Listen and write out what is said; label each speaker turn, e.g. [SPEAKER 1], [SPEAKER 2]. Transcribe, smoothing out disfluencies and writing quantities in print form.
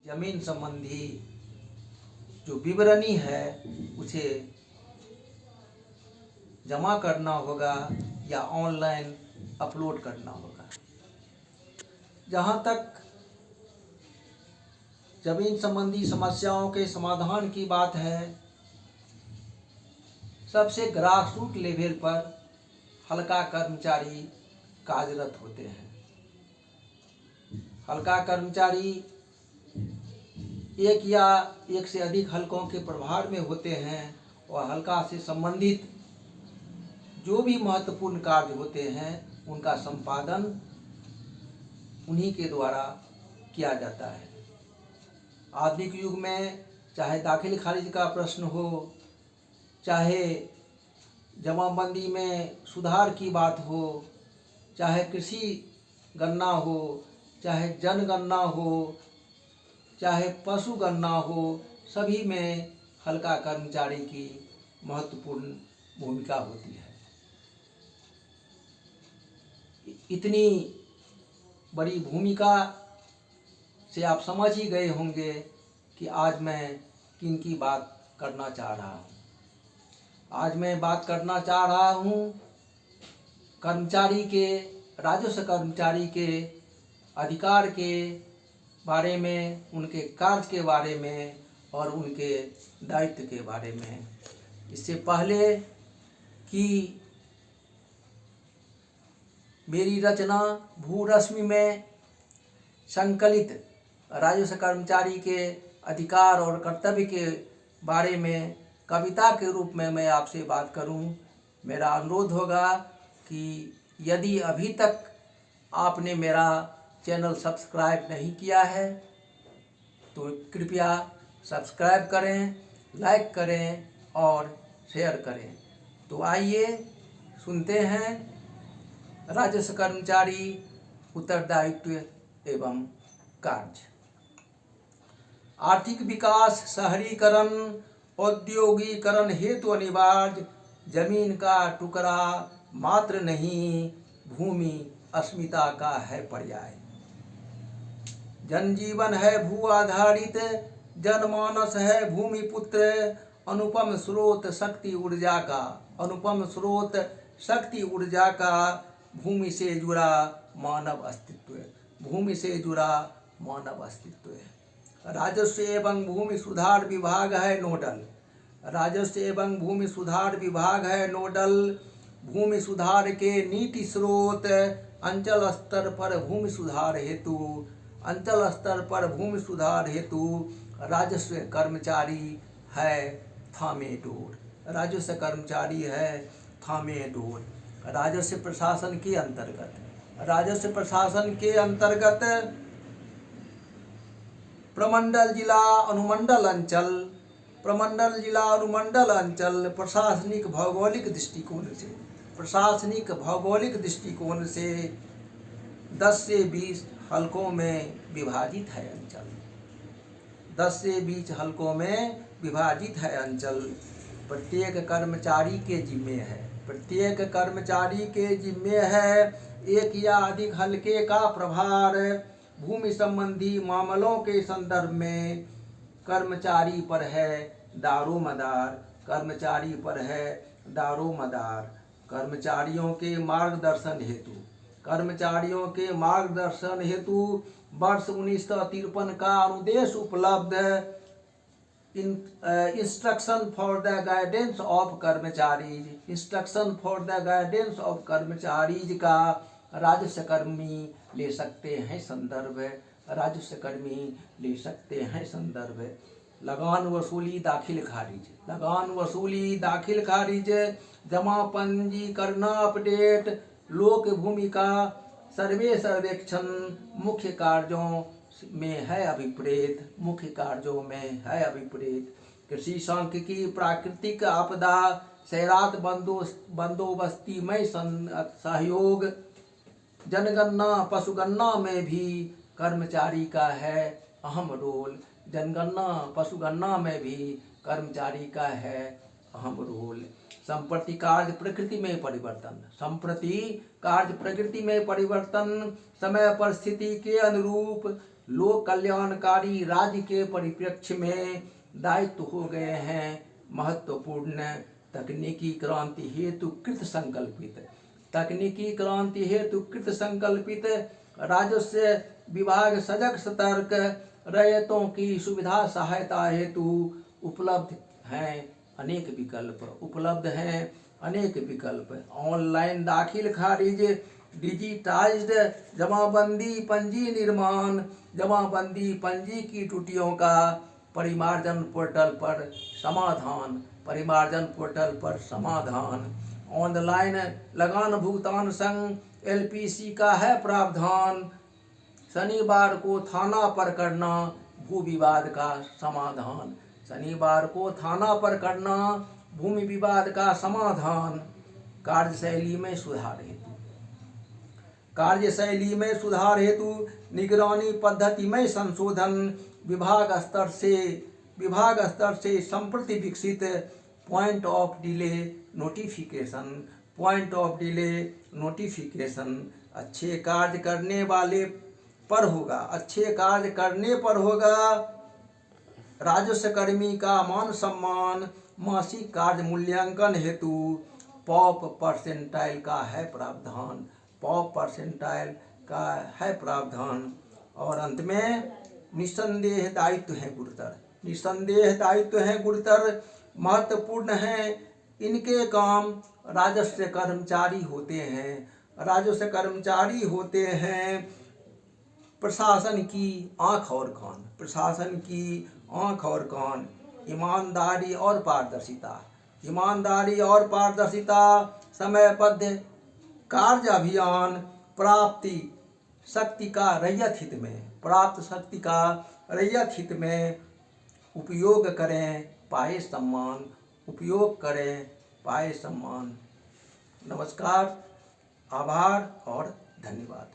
[SPEAKER 1] जमीन संबंधी जो विवरणी है उसे जमा करना होगा या ऑनलाइन अपलोड करना होगा। जहाँ तक जमीन संबंधी समस्याओं के समाधान की बात है, सबसे ग्रास रूट लेवल पर हल्का कर्मचारी कार्यरत होते हैं। हल्का कर्मचारी एक या एक से अधिक हलकों के प्रभार में होते हैं और हल्का से संबंधित जो भी महत्वपूर्ण कार्य होते हैं उनका संपादन उन्हीं के द्वारा किया जाता है। आधुनिक युग में चाहे दाखिल खारिज का प्रश्न हो, चाहे जमाबंदी में सुधार की बात हो, चाहे कृषि गणना हो, चाहे जनगणना हो, चाहे पशु गणना हो, सभी में हल्का कर्मचारी की महत्वपूर्ण भूमिका होती है। इतनी बड़ी भूमिका से आप समझ ही गए होंगे कि आज मैं किन की बात करना चाह रहा हूँ। आज मैं बात करना चाह रहा हूँ कर्मचारी के, राजस्व कर्मचारी के अधिकार के बारे में, उनके कार्य के बारे में और उनके दायित्व के बारे में। इससे पहले कि मेरी रचना भूरश्मि में संकलित राजस्व कर्मचारी के अधिकार और कर्तव्य के बारे में कविता के रूप में मैं आपसे बात करूं, मेरा अनुरोध होगा कि यदि अभी तक आपने मेरा चैनल सब्सक्राइब नहीं किया है तो कृपया सब्सक्राइब करें, लाइक करें और शेयर करें। तो आइए सुनते हैं राजस्व कर्मचारी उत्तरदायित्व एवं कार्य। आर्थिक विकास, शहरीकरण, औद्योगिकरण हेतु अनिवार्य जमीन का टुकड़ा मात्र नहीं, भूमि अस्मिता का है पर्याय। जनजीवन है भू आधारित, जनमानस है भूमि पुत्र, अनुपम स्रोत शक्ति ऊर्जा का, अनुपम स्रोत शक्ति ऊर्जा का, भूमि से जुड़ा मानव अस्तित्व, भूमि से जुड़ा मानव अस्तित्व है। राजस्व एवं भूमि सुधार विभाग है नोडल, राजस्व एवं भूमि सुधार विभाग है नोडल। भूमि सुधार के नीति स्रोत, अंचल स्तर पर भूमि सुधार हेतु, अंचल स्तर पर भूमि सुधार हेतु राजस्व कर्मचारी है थामे डोर, राजस्व कर्मचारी है थामे डोर। राजस्व प्रशासन के अंतर्गत, राजस्व प्रशासन के अंतर्गत प्रमंडल, जिला, अनुमंडल, अंचल, प्रमंडल, जिला, अनुमंडल, अंचल प्रशासनिक भौगोलिक दृष्टिकोण से, प्रशासनिक भौगोलिक दृष्टिकोण से 10 से 20 हलकों में विभाजित है अंचल, 10 से 20 हलकों में विभाजित है अंचल। प्रत्येक कर्मचारी के जिम्मे है, प्रत्येक कर्मचारी के जिम्मे है एक या अधिक हलके का प्रभार। भूमि संबंधी मामलों के संदर्भ में कर्मचारी पर है दारोमदार, कर्मचारी पर है दारोमदार। कर्मचारियों के मार्गदर्शन हेतु, कर्मचारियों के मार्गदर्शन हेतु वर्ष 1953 का अनुदेश उपलब्ध, instruction for the guidance of कर्मचारीज, instruction for the guidance of कर्मचारीज का राजस्व कर्मी ले सकते हैं संदर्भ, राजस्व कर्मी ले सकते हैं संदर्भ। लगान वसूली दाखिल खारिज, लगान वसूली दाखिल खारिज, जमा पंजीकरण अपडेट, लोक भूमिका सर्वे सर्वेक्षण मुख्य कार्यों में है अभिप्रेत, मुख्य कार्यों में है अभिप्रेत। कृषि सांख्यिकी, प्राकृतिक आपदा, सैरात बंदोबस्ती में सहयोग, जनगणना पशुगणना में भी कर्मचारी का है अहम रोल, जनगणना पशुगणना में भी कर्मचारी का है अहम रोल। संप्रति कार्य प्रकृति में परिवर्तन, संप्रति कार्य प्रकृति में परिवर्तन, समय परिस्थिति के अनुरूप लोक कल्याणकारी राज्य के परिप्रेक्ष्य में दायित्व हो गए हैं महत्वपूर्ण। तकनीकी क्रांति हेतु कृत संकल्पित, तकनीकी क्रांति हेतु कृत संकल्पित राजस्व विभाग सजग सतर्क, रैयतों की सुविधा सहायता हेतु उपलब्ध हैं अनेक विकल्प, उपलब्ध हैं अनेक विकल्प। ऑनलाइन दाखिल खारिज, डिजिटाइज्ड जमाबंदी पंजी निर्माण, जमाबंदी पंजी की त्रुटियों का परिमार्जन पोर्टल पर समाधान, परिमार्जन पोर्टल पर समाधान। ऑनलाइन लगान भुगतान संघ LPC का है प्रावधान, शनिवार को थाना पर करना भू विवाद का समाधान, शनिवार को थाना पर करना भूमि विवाद का समाधान। कार्यशैली में सुधार हेतु, कार्यशैली में सुधार हेतु निगरानी पद्धति में संशोधन, विभाग स्तर से संप्रति विकसित point of delay notification, point of delay notification. अच्छे कार्य करने वाले पर होगा, अच्छे कार्य करने पर होगा राजस्व कर्मी का मान सम्मान। मासिक कार्य मूल्यांकन हेतु पॉप परसेंटाइल का है प्रावधान, पॉप परसेंटाइल का है प्रावधान। और अंत में निस्संदेह दायित्व है गुरुतर, निस्संदेह दायित्व है गुरुतर, महत्वपूर्ण है इनके काम। राजस्व कर्मचारी होते हैं, राजस्व कर्मचारी होते हैं प्रशासन की आँख और कान, प्रशासन की आँख और कान। ईमानदारी और पारदर्शिता, ईमानदारी और पारदर्शिता, समयबद्ध कार्य अभियान, प्राप्ति शक्ति का रैयत हित में, प्राप्त शक्ति का रैयत हित में उपयोग करें पाए सम्मान, उपयोग करें पाए सम्मान। नमस्कार, आभार और धन्यवाद।